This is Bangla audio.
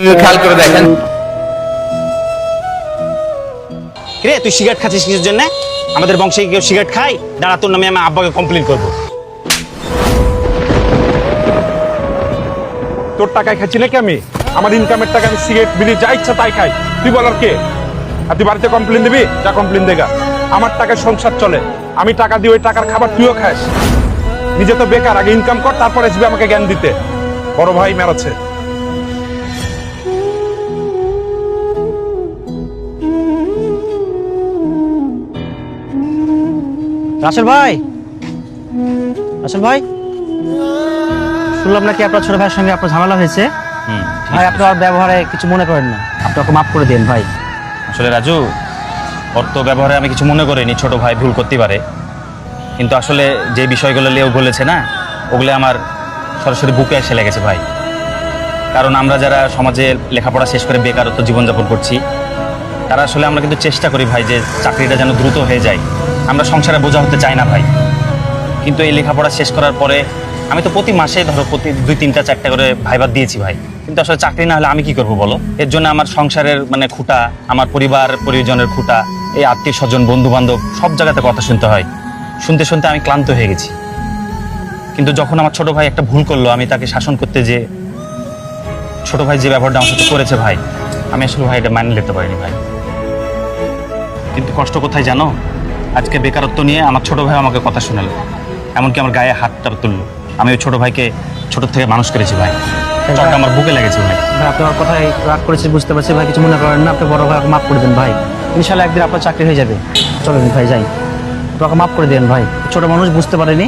খেয়াল করে দেখেন। রে তুই সিগারেট খাচ্ছিস কিসের জন্য? আমাদের বংশে কেউ সিগারেট খায়? দাঁড়া, তোর নামে আমি আব্বাকে কমপ্লেন করবো। তোর টাকায় খাচ্ছি নাকি আমি? আমার ইনকামের টাকা আমি সিগারেট বিড়ি যা ইচ্ছা তাই খাই, তুই বলার কে? আর তুই বাড়িতে কমপ্লেন দিবি, যা কমপ্লেন দেগা। আমার টাকায় সংসার চলে, আমি টাকা দিই, ওই টাকার খাবার তুইও খাস। নিজে তো বেকার, আগে ইনকাম কর, তারপর আসবি আমাকে জ্ঞান দিতে। বড় ভাই মেরাচ্ছে। রাসেল ভাই, রাসেল ভাই, শুনলাম নাকি আপনার ছোট ভাইয়ের সঙ্গে আপনার ঝামেলা হয়েছে। ভাই আপনার ব্যবহারে কিছু মনে করেন না, আপনাকে মাফ করে দিন ভাই। আসলে রাজু, ওর তো ব্যবহারে আমি কিছু মনে করিনি, ছোট ভাই ভুল করতে পারে। কিন্তু আসলে যে বিষয়গুলো লেও বলেছে না, ওগুলো আমার সরাসরি বুকে এসে লেগেছে ভাই। কারণ আমরা যারা সমাজে লেখাপড়া শেষ করে বেকারত্ব জীবনযাপন করছি, তারা আসলে আমরা কিন্তু চেষ্টা করি ভাই যে চাকরিটা যেন দ্রুত হয়ে যায়। আমরা সংসারে বোঝা হতে চাই না ভাই। কিন্তু এই লেখাপড়া শেষ করার পরে আমি তো প্রতি মাসে ধরো প্রতি 2, 3, 4টা করে ভাইবার দিয়েছি ভাই। কিন্তু আসলে চাকরি না হলে আমি কি করবো বলো? এর জন্য আমার সংসারের মানে খুঁটা, আমার পরিবার পরিজনের খুঁটা, এই আত্মীয় স্বজন বন্ধু বান্ধব সব জায়গাতে কথা শুনতে হয়। শুনতে শুনতে আমি ক্লান্ত হয়ে গেছি। কিন্তু যখন আমার ছোট ভাই একটা ভুল করলো, আমি তাকে শাসন করতে যে ছোট ভাই যে ব্যবহারটা আমার সাথে করেছে ভাই, আমি আসলে ভাই এটা মানে নিতে পারিনি ভাই। কিন্তু কষ্ট কোথায় জানো? আজকে বেকারত্ব নিয়ে আমার ছোট ভাই আমাকে কথা শোনালো, এমনকি আমার গায়ে হাতটা তুললো। আমি ওই ছোট ভাইকে ছোট থেকে মানুষ করেছি ভাই, চটটা আমার বুকে লেগেছে ভাই। ভাই আপনার কথায় রাগ করেছি বুঝতে পারছি ভাই, কিছু মনে করেন না। আপনি বড় ভাইকে মাফ করে দেন ভাই, ইনশাল্লাহ একদিন আপনার চাকরি হয়ে যাবে। চলেন ভাই যাই, আপনাকে মাফ করে দেন ভাই, ছোট মানুষ বুঝতে পারেনি।